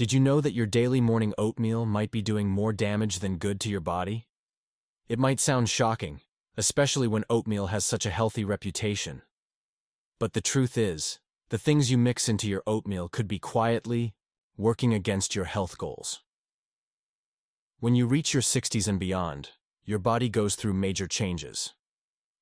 Did you know that your daily morning oatmeal might be doing more damage than good to your body? It might sound shocking, especially when oatmeal has such a healthy reputation. But the truth is, the things you mix into your oatmeal could be quietly working against your health goals. When you reach your 60s and beyond, your body goes through major changes.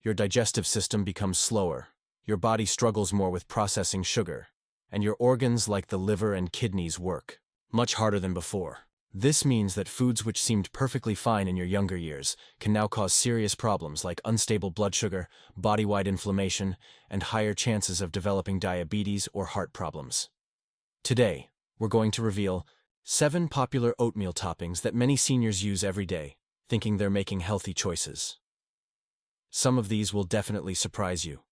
Your digestive system becomes slower, your body struggles more with processing sugar, and your organs like the liver and kidneys work much harder than before. This means that foods which seemed perfectly fine in your younger years can now cause serious problems like unstable blood sugar, body-wide inflammation, and higher chances of developing diabetes or heart problems. Today, we're going to reveal 7 popular oatmeal toppings that many seniors use every day, thinking they're making healthy choices. Some of these will definitely surprise you.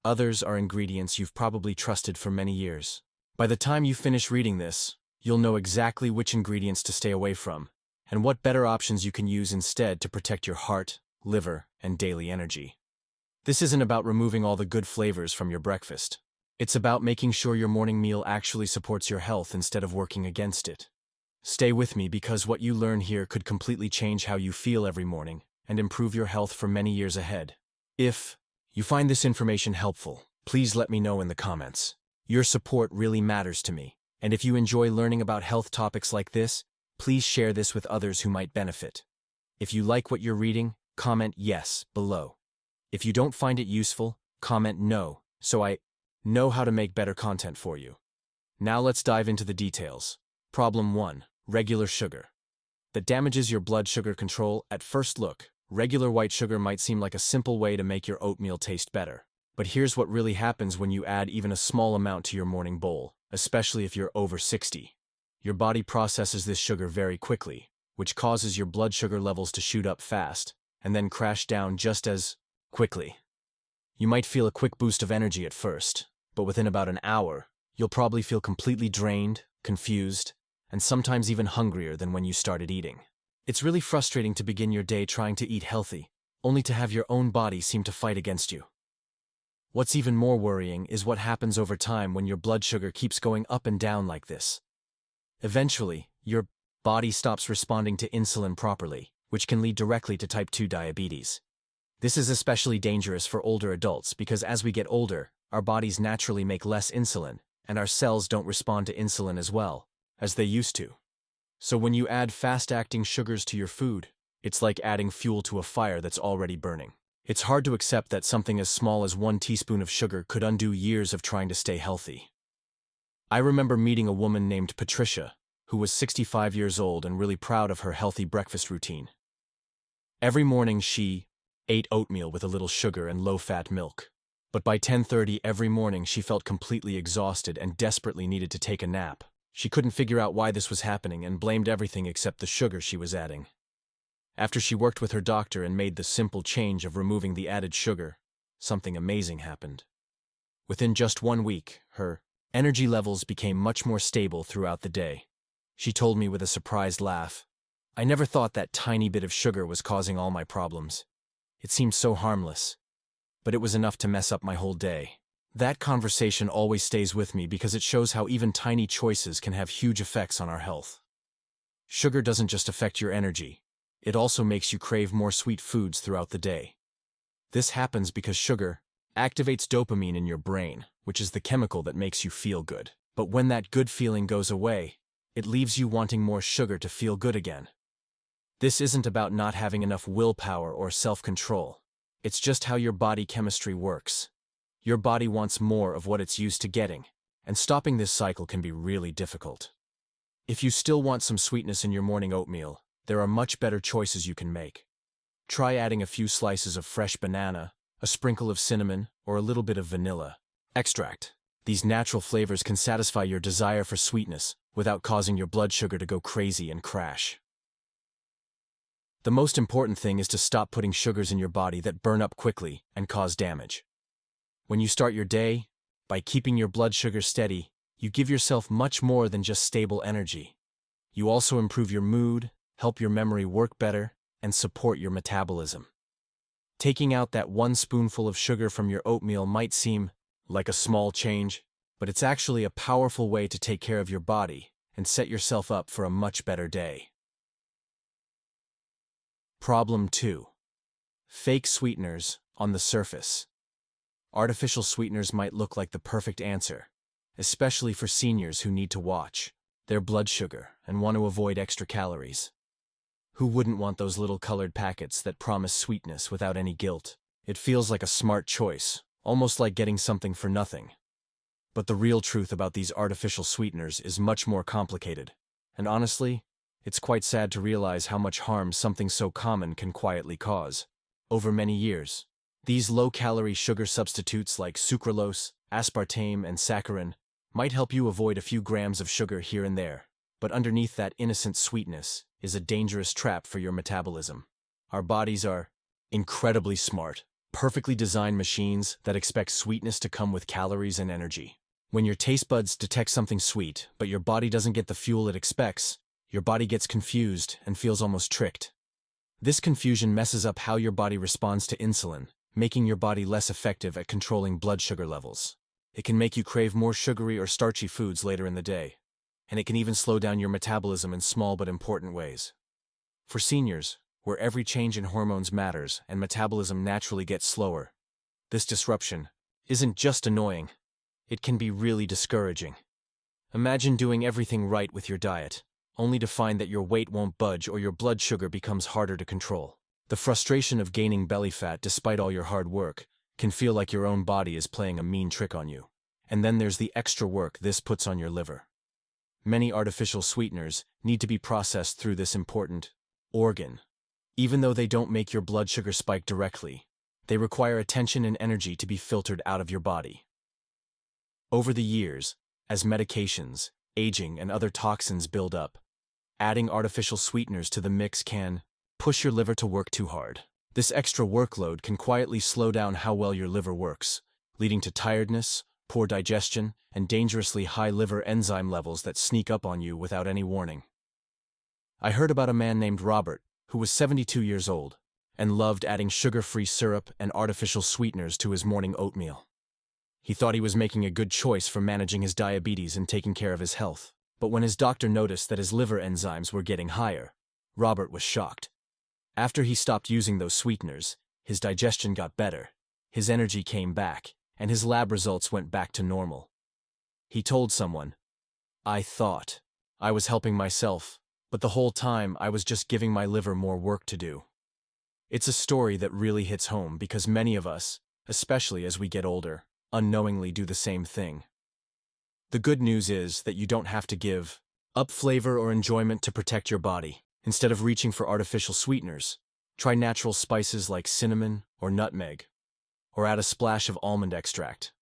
Others are ingredients you've probably trusted for many years. By the time you finish reading this, you'll know exactly which ingredients to stay away from, and what better options you can use instead to protect your heart, liver, and daily energy. This isn't about removing all the good flavors from your breakfast. It's about making sure your morning meal actually supports your health instead of working against it. Stay with me because what you learn here could completely change how you feel every morning and improve your health for many years ahead. If you find this information helpful, please let me know in the comments. Your support really matters to me. And if you enjoy learning about health topics like this, please share this with others who might benefit. If you like what you're reading, comment yes below. If you don't find it useful, comment no, so I know how to make better content for you. Now let's dive into the details. Problem 1. Regular sugar. That damages your blood sugar control. At first look, regular white sugar might seem like a simple way to make your oatmeal taste better. But here's what really happens when you add even a small amount to your morning bowl, especially if you're over 60. Your body processes this sugar very quickly, which causes your blood sugar levels to shoot up fast, and then crash down just as quickly. You might feel a quick boost of energy at first, but within about an hour, you'll probably feel completely drained, confused, and sometimes even hungrier than when you started eating. It's really frustrating to begin your day trying to eat healthy, only to have your own body seem to fight against you. What's even more worrying is what happens over time when your blood sugar keeps going up and down like this. Eventually, your body stops responding to insulin properly, which can lead directly to type 2 diabetes. This is especially dangerous for older adults because as we get older, our bodies naturally make less insulin, and our cells don't respond to insulin as well as they used to. So when you add fast-acting sugars to your food, it's like adding fuel to a fire that's already burning. It's hard to accept that something as small as 1 teaspoon of sugar could undo years of trying to stay healthy. I remember meeting a woman named Patricia, who was 65 years old and really proud of her healthy breakfast routine. Every morning she ate oatmeal with a little sugar and low-fat milk. But by 10:30 every morning she felt completely exhausted and desperately needed to take a nap. She couldn't figure out why this was happening and blamed everything except the sugar she was adding. After she worked with her doctor and made the simple change of removing the added sugar, something amazing happened. Within just 1 week, her energy levels became much more stable throughout the day. She told me with a surprised laugh, "I never thought that tiny bit of sugar was causing all my problems. It seemed so harmless, but it was enough to mess up my whole day." That conversation always stays with me because it shows how even tiny choices can have huge effects on our health. Sugar doesn't just affect your energy. It also makes you crave more sweet foods throughout the day. This happens because sugar activates dopamine in your brain, which is the chemical that makes you feel good. But when that good feeling goes away, it leaves you wanting more sugar to feel good again. This isn't about not having enough willpower or self-control. It's just how your body chemistry works. Your body wants more of what it's used to getting, and stopping this cycle can be really difficult. If you still want some sweetness in your morning oatmeal, there are much better choices you can make. Try adding a few slices of fresh banana, a sprinkle of cinnamon, or a little bit of vanilla extract. These natural flavors can satisfy your desire for sweetness without causing your blood sugar to go crazy and crash. The most important thing is to stop putting sugars in your body that burn up quickly and cause damage. When you start your day, by keeping your blood sugar steady, you give yourself much more than just stable energy. You also improve your mood, help your memory work better, and support your metabolism. Taking out that 1 spoonful of sugar from your oatmeal might seem like a small change, but it's actually a powerful way to take care of your body and set yourself up for a much better day. Problem 2. Fake sweeteners on the surface. Artificial sweeteners might look like the perfect answer, especially for seniors who need to watch their blood sugar and want to avoid extra calories. Who wouldn't want those little colored packets that promise sweetness without any guilt? It feels like a smart choice, almost like getting something for nothing. But the real truth about these artificial sweeteners is much more complicated, and honestly, it's quite sad to realize how much harm something so common can quietly cause. Over many years, these low-calorie sugar substitutes like sucralose, aspartame, and saccharin might help you avoid a few grams of sugar here and there, but underneath that innocent sweetness is a dangerous trap for your metabolism. Our bodies are incredibly smart, perfectly designed machines that expect sweetness to come with calories and energy. When your taste buds detect something sweet, but your body doesn't get the fuel it expects, your body gets confused and feels almost tricked. This confusion messes up how your body responds to insulin, making your body less effective at controlling blood sugar levels. It can make you crave more sugary or starchy foods later in the day, and it can even slow down your metabolism in small but important ways. For seniors, where every change in hormones matters and metabolism naturally gets slower, this disruption isn't just annoying, it can be really discouraging. Imagine doing everything right with your diet, only to find that your weight won't budge or your blood sugar becomes harder to control. The frustration of gaining belly fat despite all your hard work can feel like your own body is playing a mean trick on you. And then there's the extra work this puts on your liver. Many artificial sweeteners need to be processed through this important organ. Even though they don't make your blood sugar spike directly, they require attention and energy to be filtered out of your body. Over the years, as medications, aging, and other toxins build up, adding artificial sweeteners to the mix can push your liver to work too hard. This extra workload can quietly slow down how well your liver works, leading to tiredness, poor digestion, and dangerously high liver enzyme levels that sneak up on you without any warning. I heard about a man named Robert, who was 72 years old, and loved adding sugar-free syrup and artificial sweeteners to his morning oatmeal. He thought he was making a good choice for managing his diabetes and taking care of his health, but when his doctor noticed that his liver enzymes were getting higher, Robert was shocked. After he stopped using those sweeteners, his digestion got better, his energy came back, and his lab results went back to normal. He told someone, "I thought I was helping myself, but the whole time I was just giving my liver more work to do." It's a story that really hits home because many of us, especially as we get older, unknowingly do the same thing. The good news is that you don't have to give up flavor or enjoyment to protect your body. Instead of reaching for artificial sweeteners, try natural spices like cinnamon or nutmeg, or add a splash of almond extract.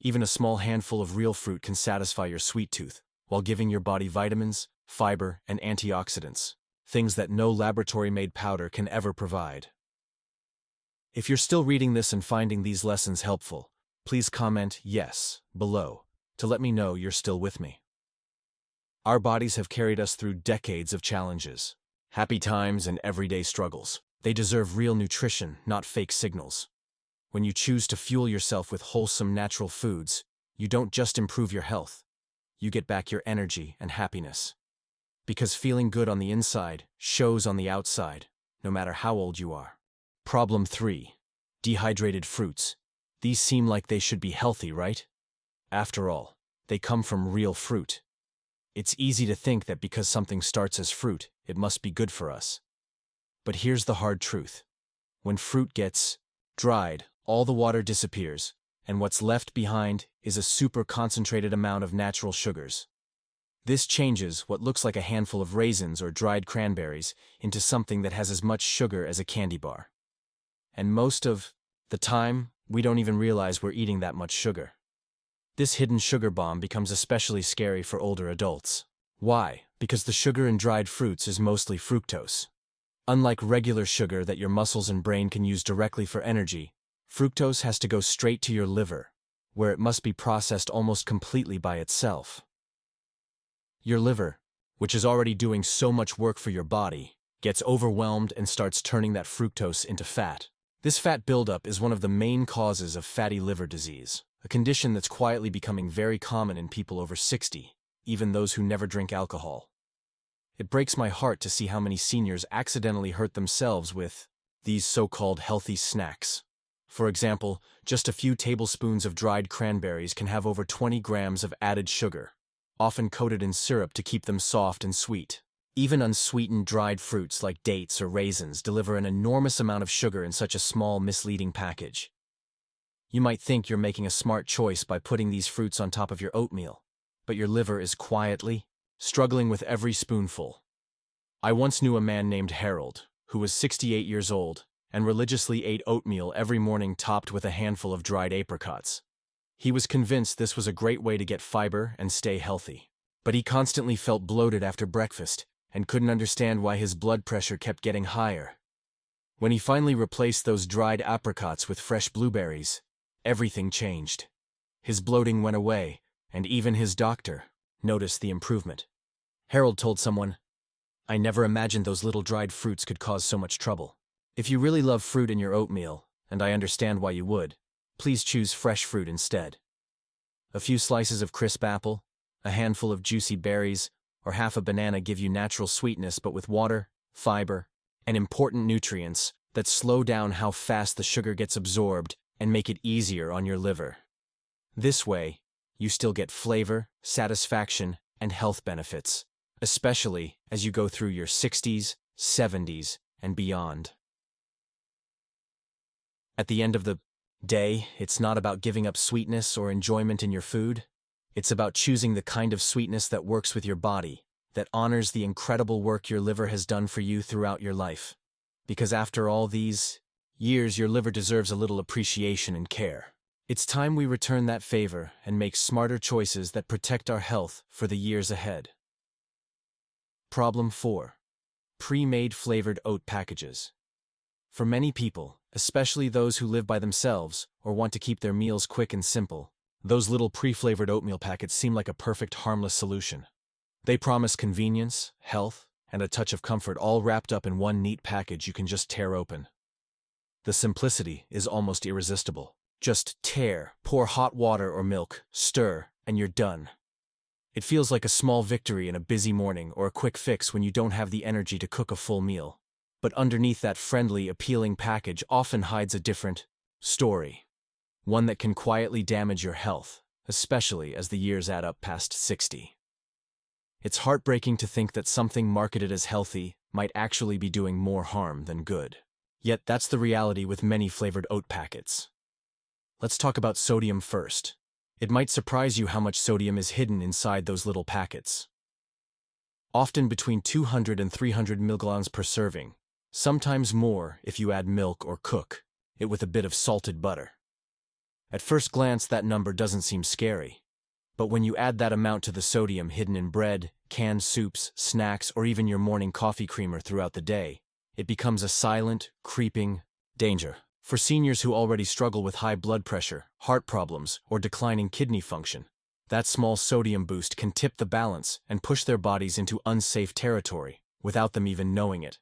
Even a small handful of real fruit can satisfy your sweet tooth, while giving your body vitamins, fiber, and antioxidants, things that no laboratory-made powder can ever provide. If you're still reading this and finding these lessons helpful, please comment "yes" below to let me know you're still with me. Our bodies have carried us through decades of challenges, happy times, and everyday struggles. They deserve real nutrition, not fake signals. When you choose to fuel yourself with wholesome natural foods, you don't just improve your health, you get back your energy and happiness. Because feeling good on the inside shows on the outside, no matter how old you are. Problem 3. Dehydrated fruits. These seem like they should be healthy, right? After all, they come from real fruit. It's easy to think that because something starts as fruit, it must be good for us. But here's the hard truth. When fruit gets dried, all the water disappears, and what's left behind is a super concentrated amount of natural sugars. This changes what looks like a handful of raisins or dried cranberries into something that has as much sugar as a candy bar. And most of the time, we don't even realize we're eating that much sugar. This hidden sugar bomb becomes especially scary for older adults. Why? Because the sugar in dried fruits is mostly fructose. Unlike regular sugar that your muscles and brain can use directly for energy, fructose has to go straight to your liver, where it must be processed almost completely by itself. Your liver, which is already doing so much work for your body, gets overwhelmed and starts turning that fructose into fat. This fat buildup is one of the main causes of fatty liver disease, a condition that's quietly becoming very common in people over 60, even those who never drink alcohol. It breaks my heart to see how many seniors accidentally hurt themselves with these so-called healthy snacks. For example, just a few tablespoons of dried cranberries can have over 20 grams of added sugar, often coated in syrup to keep them soft and sweet. Even unsweetened dried fruits like dates or raisins deliver an enormous amount of sugar in such a small, misleading package. You might think you're making a smart choice by putting these fruits on top of your oatmeal, but your liver is quietly struggling with every spoonful. I once knew a man named Harold, who was 68 years old, and religiously ate oatmeal every morning topped with a handful of dried apricots. He was convinced this was a great way to get fiber and stay healthy. But he constantly felt bloated after breakfast and couldn't understand why his blood pressure kept getting higher. When he finally replaced those dried apricots with fresh blueberries, everything changed. His bloating went away, and even his doctor noticed the improvement. Harold told someone, "I never imagined those little dried fruits could cause so much trouble. If you really love fruit in your oatmeal, and I understand why you would, please choose fresh fruit instead. A few slices of crisp apple, a handful of juicy berries, or half a banana give you natural sweetness but with water, fiber, and important nutrients that slow down how fast the sugar gets absorbed and make it easier on your liver. This way, you still get flavor, satisfaction, and health benefits, especially as you go through your 60s, 70s, and beyond." At the end of the day, it's not about giving up sweetness or enjoyment in your food. It's about choosing the kind of sweetness that works with your body, that honors the incredible work your liver has done for you throughout your life. Because after all these years, your liver deserves a little appreciation and care. It's time we return that favor and make smarter choices that protect our health for the years ahead. Problem 4. Pre-made flavored oat packages. For many people, especially those who live by themselves or want to keep their meals quick and simple, those little pre-flavored oatmeal packets seem like a perfect, harmless solution. They promise convenience, health, and a touch of comfort, all wrapped up in one neat package you can just tear open. The simplicity is almost irresistible. Just tear, pour hot water or milk, stir, and you're done. It feels like a small victory in a busy morning or a quick fix when you don't have the energy to cook a full meal. But underneath that friendly, appealing package often hides a different story. One that can quietly damage your health, especially as the years add up past 60. It's heartbreaking to think that something marketed as healthy might actually be doing more harm than good. Yet that's the reality with many flavored oat packets. Let's talk about sodium first. It might surprise you how much sodium is hidden inside those little packets. Often between 200 and 300 milligrams per serving, sometimes more if you add milk or cook it with a bit of salted butter. At first glance, that number doesn't seem scary. But when you add that amount to the sodium hidden in bread, canned soups, snacks, or even your morning coffee creamer throughout the day, it becomes a silent, creeping danger. For seniors who already struggle with high blood pressure, heart problems, or declining kidney function, that small sodium boost can tip the balance and push their bodies into unsafe territory without them even knowing it.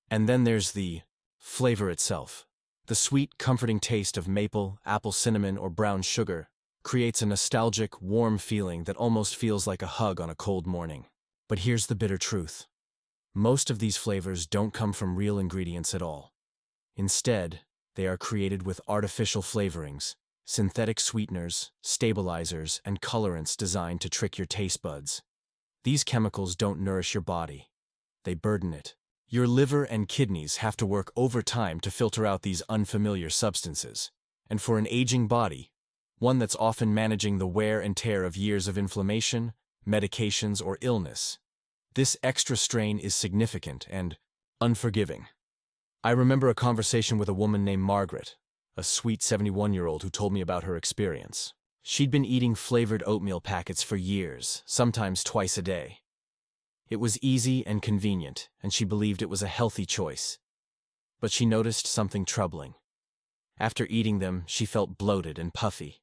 And then there's the flavor itself. The sweet, comforting taste of maple, apple cinnamon, or brown sugar creates a nostalgic, warm feeling that almost feels like a hug on a cold morning. But here's the bitter truth. Most of these flavors don't come from real ingredients at all. Instead, they are created with artificial flavorings, synthetic sweeteners, stabilizers, and colorants designed to trick your taste buds. These chemicals don't nourish your body. They burden it. Your liver and kidneys have to work overtime to filter out these unfamiliar substances. And for an aging body, one that's often managing the wear and tear of years of inflammation, medications, or illness, this extra strain is significant and unforgiving. I remember a conversation with a woman named Margaret, a sweet 71-year-old who told me about her experience. She'd been eating flavored oatmeal packets for years, sometimes twice a day. It was easy and convenient, and she believed it was a healthy choice. But she noticed something troubling. After eating them, she felt bloated and puffy.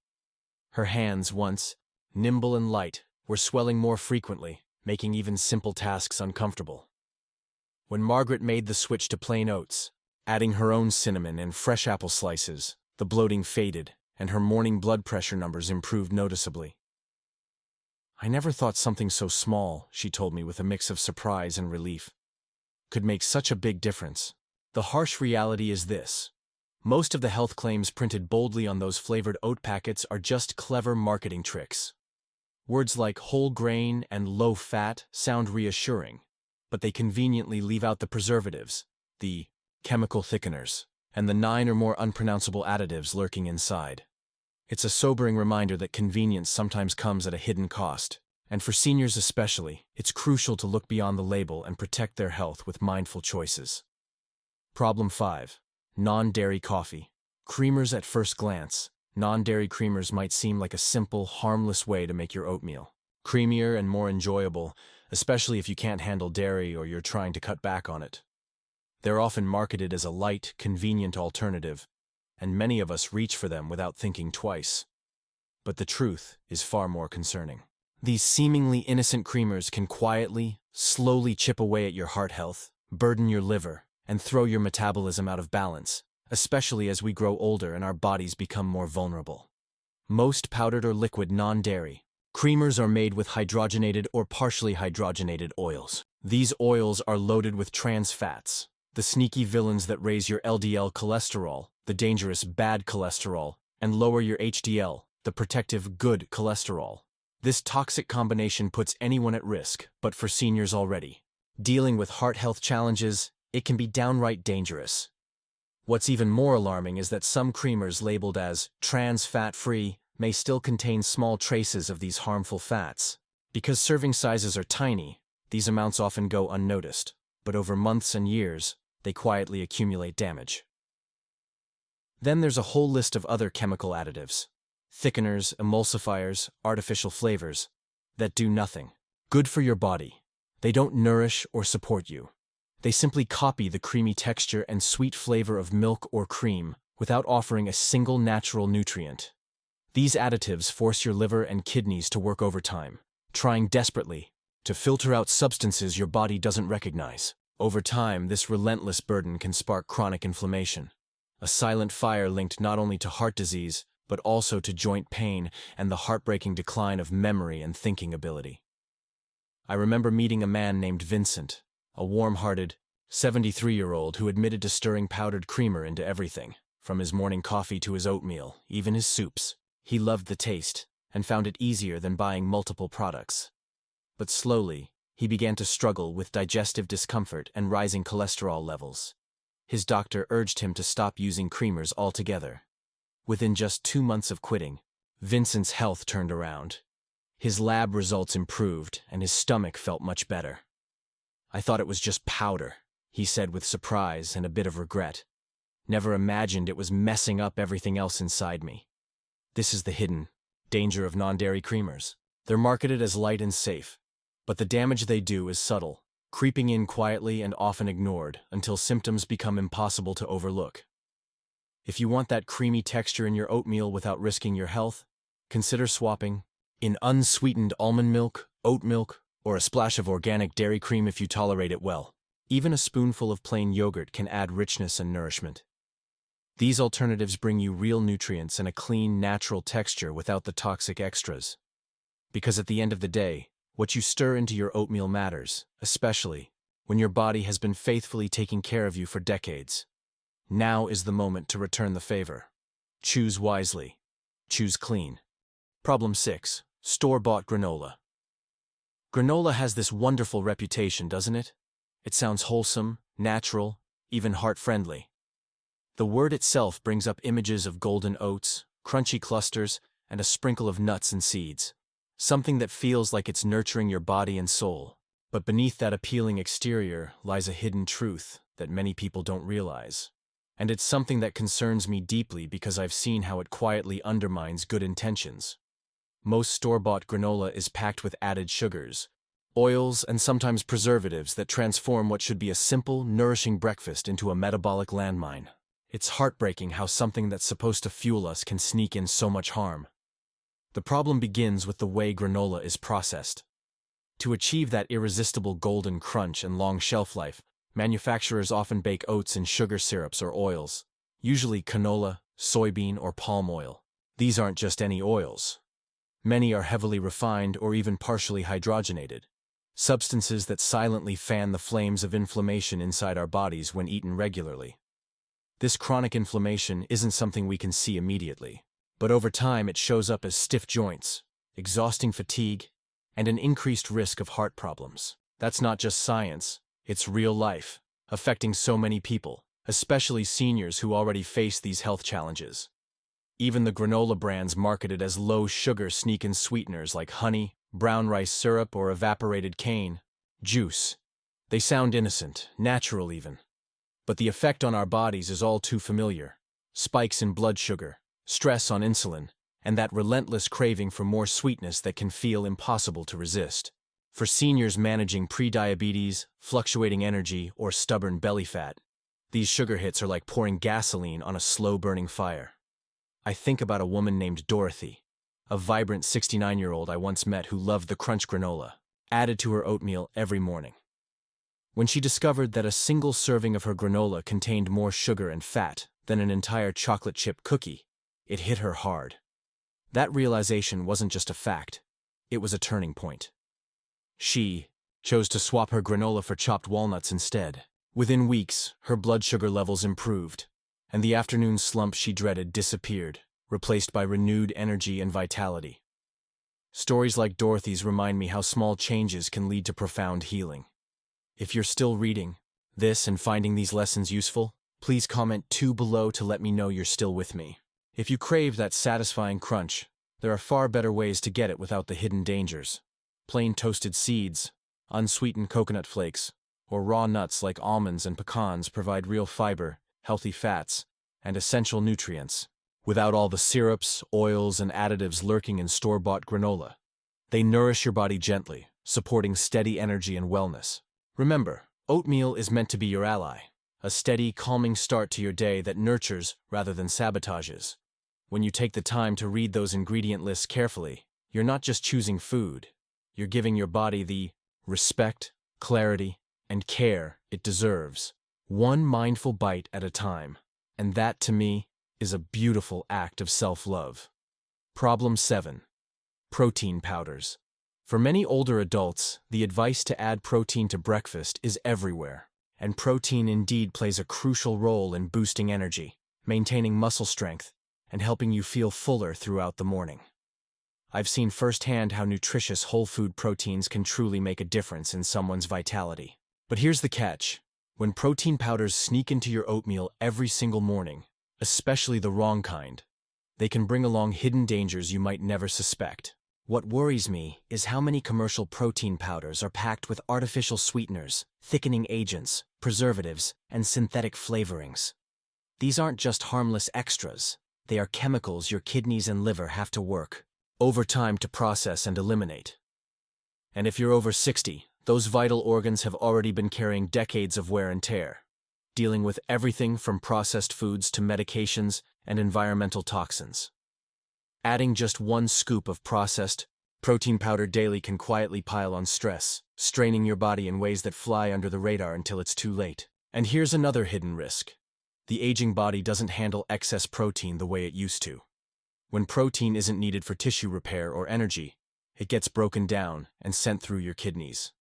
Her hands, once nimble and light, were swelling more frequently, making even simple tasks uncomfortable. When Margaret made the switch to plain oats, adding her own cinnamon and fresh apple slices, the bloating faded, and her morning blood pressure numbers improved noticeably. I never thought something so small, she told me with a mix of surprise and relief, could make such a big difference. The harsh reality is this. Most of the health claims printed boldly on those flavored oat packets are just clever marketing tricks. Words like whole grain and low fat sound reassuring, but they conveniently leave out the preservatives, the chemical thickeners, and the 9 or more unpronounceable additives lurking inside. It's a sobering reminder that convenience sometimes comes at a hidden cost, and for seniors especially, it's crucial to look beyond the label and protect their health with mindful choices. Problem 5. Non-dairy coffee. Creamers at first glance. Non-dairy creamers might seem like a simple, harmless way to make your oatmeal creamier and more enjoyable, especially if you can't handle dairy or you're trying to cut back on it. They're often marketed as a light, convenient alternative, and many of us reach for them without thinking twice. But the truth is far more concerning. These seemingly innocent creamers can quietly, slowly chip away at your heart health, burden your liver, and throw your metabolism out of balance, especially as we grow older and our bodies become more vulnerable. Most powdered or liquid non-dairy creamers are made with hydrogenated or partially hydrogenated oils. These oils are loaded with trans fats, the sneaky villains that raise your LDL cholesterol, the dangerous bad cholesterol, and lower your HDL, the protective good cholesterol. This toxic combination puts anyone at risk, but for seniors already dealing with heart health challenges, it can be downright dangerous. What's even more alarming is that some creamers labeled as trans fat-free may still contain small traces of these harmful fats. Because serving sizes are tiny, these amounts often go unnoticed, but over months and years, they quietly accumulate damage. Then there's a whole list of other chemical additives, thickeners, emulsifiers, artificial flavors, that do nothing good for your body. They don't nourish or support you. They simply copy the creamy texture and sweet flavor of milk or cream without offering a single natural nutrient. These additives force your liver and kidneys to work overtime, trying desperately to filter out substances your body doesn't recognize. Over time, this relentless burden can spark chronic inflammation, a silent fire linked not only to heart disease, but also to joint pain and the heartbreaking decline of memory and thinking ability. I remember meeting a man named Vincent, a warm-hearted, 73-year-old who admitted to stirring powdered creamer into everything, from his morning coffee to his oatmeal, even his soups. He loved the taste, and found it easier than buying multiple products. But slowly, he began to struggle with digestive discomfort and rising cholesterol levels. His doctor urged him to stop using creamers altogether. Within just 2 months of quitting, Vincent's health turned around. His lab results improved, and his stomach felt much better. "I thought it was just powder," he said with surprise and a bit of regret. "Never imagined it was messing up everything else inside me." This is the hidden danger of non-dairy creamers. They're marketed as light and safe, but the damage they do is subtle, creeping in quietly and often ignored until symptoms become impossible to overlook. If you want that creamy texture in your oatmeal without risking your health, consider swapping in unsweetened almond milk, oat milk, or a splash of organic dairy cream if you tolerate it well. Even a spoonful of plain yogurt can add richness and nourishment. These alternatives bring you real nutrients and a clean, natural texture without the toxic extras. Because at the end of the day, what you stir into your oatmeal matters, especially when your body has been faithfully taking care of you for decades. Now is the moment to return the favor. Choose wisely. Choose clean. Problem 6. Store-bought granola. Granola has this wonderful reputation, doesn't it? It sounds wholesome, natural, even heart-friendly. The word itself brings up images of golden oats, crunchy clusters, and a sprinkle of nuts and seeds. Something that feels like it's nurturing your body and soul. But beneath that appealing exterior lies a hidden truth that many people don't realize. And it's something that concerns me deeply because I've seen how it quietly undermines good intentions. Most store-bought granola is packed with added sugars, oils, and sometimes preservatives that transform what should be a simple, nourishing breakfast into a metabolic landmine. It's heartbreaking how something that's supposed to fuel us can sneak in so much harm. The problem begins with the way granola is processed. To achieve that irresistible golden crunch and long shelf life, manufacturers often bake oats in sugar syrups or oils, usually canola, soybean, or palm oil. These aren't just any oils. Many are heavily refined or even partially hydrogenated, substances that silently fan the flames of inflammation inside our bodies when eaten regularly. This chronic inflammation isn't something we can see immediately, but over time it shows up as stiff joints, exhausting fatigue, and an increased risk of heart problems. That's not just science, it's real life, affecting so many people, especially seniors who already face these health challenges. Even the granola brands marketed as low-sugar sneak in sweeteners like honey, brown rice syrup, or evaporated cane juice. They sound innocent, natural even. But the effect on our bodies is all too familiar. Spikes in blood sugar, stress on insulin, and that relentless craving for more sweetness that can feel impossible to resist. For seniors managing prediabetes, fluctuating energy, or stubborn belly fat, these sugar hits are like pouring gasoline on a slow-burning fire. I think about a woman named Dorothy, a vibrant 69-year-old I once met who loved the crunch granola, added to her oatmeal every morning. When she discovered that a single serving of her granola contained more sugar and fat than an entire chocolate chip cookie, it hit her hard. That realization wasn't just a fact, it was a turning point. She chose to swap her granola for chopped walnuts instead. Within weeks, her blood sugar levels improved, and the afternoon slump she dreaded disappeared, replaced by renewed energy and vitality. Stories like Dorothy's remind me how small changes can lead to profound healing. If you're still reading this and finding these lessons useful, please comment 2 below to let me know you're still with me. If you crave that satisfying crunch, there are far better ways to get it without the hidden dangers. Plain toasted seeds, unsweetened coconut flakes, or raw nuts like almonds and pecans provide real fiber, healthy fats, and essential nutrients, without all the syrups, oils, and additives lurking in store-bought granola. They nourish your body gently, supporting steady energy and wellness. Remember, oatmeal is meant to be your ally, a steady, calming start to your day that nurtures rather than sabotages. When you take the time to read those ingredient lists carefully, you're not just choosing food, you're giving your body the respect, clarity, and care it deserves, one mindful bite at a time. And that, to me, is a beautiful act of self-love. Problem 7. Protein powders. For many older adults, the advice to add protein to breakfast is everywhere, and protein indeed plays a crucial role in boosting energy, maintaining muscle strength, and helping you feel fuller throughout the morning. I've seen firsthand how nutritious whole food proteins can truly make a difference in someone's vitality. But here's the catch. When protein powders sneak into your oatmeal every single morning, especially the wrong kind, they can bring along hidden dangers you might never suspect. What worries me is how many commercial protein powders are packed with artificial sweeteners, thickening agents, preservatives, and synthetic flavorings. These aren't just harmless extras. They are chemicals your kidneys and liver have to work overtime to process and eliminate. And if you're over 60, those vital organs have already been carrying decades of wear and tear, dealing with everything from processed foods to medications and environmental toxins. Adding just 1 scoop of processed protein powder daily can quietly pile on stress, straining your body in ways that fly under the radar until it's too late. And here's another hidden risk. The aging body doesn't handle excess protein the way it used to. When protein isn't needed for tissue repair or energy, it gets broken down and sent through your kidneys.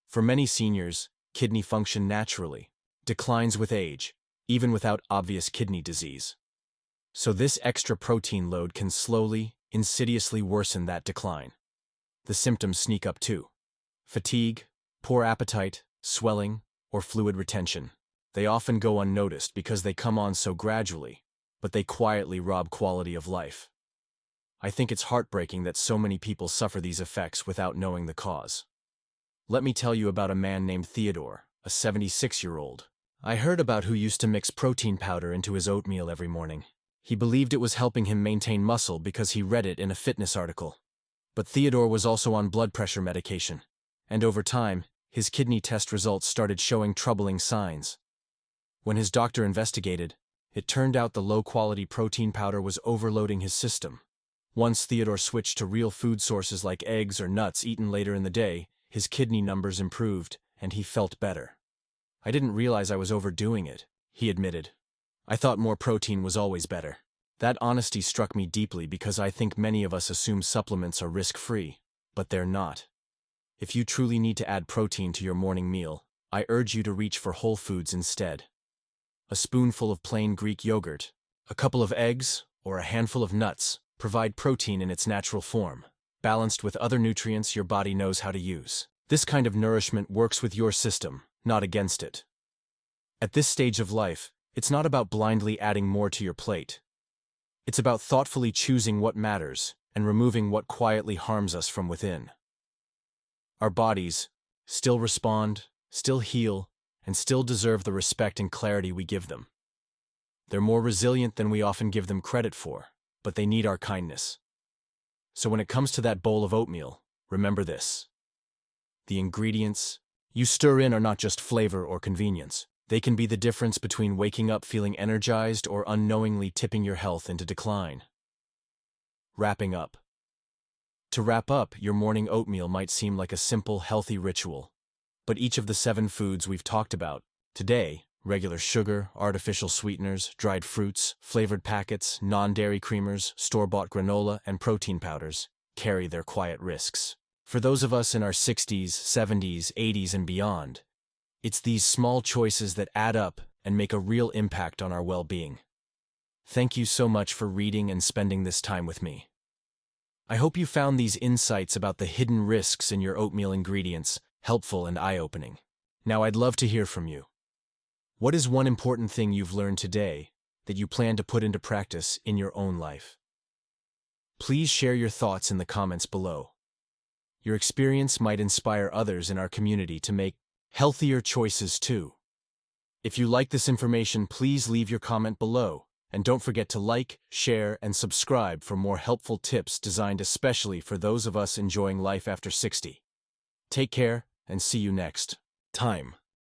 For many seniors, kidney function naturally declines with age, even without obvious kidney disease. So this extra protein load can slowly, insidiously worsen that decline. The symptoms sneak up too. Fatigue, poor appetite, swelling, or fluid retention. They often go unnoticed because they come on so gradually, but they quietly rob quality of life. I think it's heartbreaking that so many people suffer these effects without knowing the cause. Let me tell you about a man named Theodore, a 76-year-old. I heard about who used to mix protein powder into his oatmeal every morning. He believed it was helping him maintain muscle because he read it in a fitness article. But Theodore was also on blood pressure medication, and over time, his kidney test results started showing troubling signs. When his doctor investigated, it turned out the low-quality protein powder was overloading his system. Once Theodore switched to real food sources like eggs or nuts eaten later in the day, his kidney numbers improved, and he felt better. "I didn't realize I was overdoing it," he admitted. "I thought more protein was always better." That honesty struck me deeply because I think many of us assume supplements are risk-free, but they're not. If you truly need to add protein to your morning meal, I urge you to reach for whole foods instead. A spoonful of plain Greek yogurt, a couple of eggs, or a handful of nuts provide protein in its natural form, balanced with other nutrients your body knows how to use. This kind of nourishment works with your system, not against it. At this stage of life, it's not about blindly adding more to your plate. It's about thoughtfully choosing what matters and removing what quietly harms us from within. Our bodies still respond, still heal, and still deserve the respect and clarity we give them. They're more resilient than we often give them credit for, but they need our kindness. So when it comes to that bowl of oatmeal, remember this. The ingredients you stir in are not just flavor or convenience. They can be the difference between waking up feeling energized or unknowingly tipping your health into decline. Wrapping up. To wrap up, your morning oatmeal might seem like a simple, healthy ritual. But each of the 7 foods we've talked about today, regular sugar, artificial sweeteners, dried fruits, flavored packets, non-dairy creamers, store-bought granola, and protein powders, carry their quiet risks. For those of us in our 60s, 70s, 80s, and beyond, it's these small choices that add up and make a real impact on our well-being. Thank you so much for reading and spending this time with me. I hope you found these insights about the hidden risks in your oatmeal ingredients helpful and eye-opening. Now I'd love to hear from you. What is one important thing you've learned today that you plan to put into practice in your own life? Please share your thoughts in the comments below. Your experience might inspire others in our community to make healthier choices too. If you like this information, please leave your comment below, and don't forget to like, share, and subscribe for more helpful tips designed especially for those of us enjoying life after 60. Take care, and see you next time.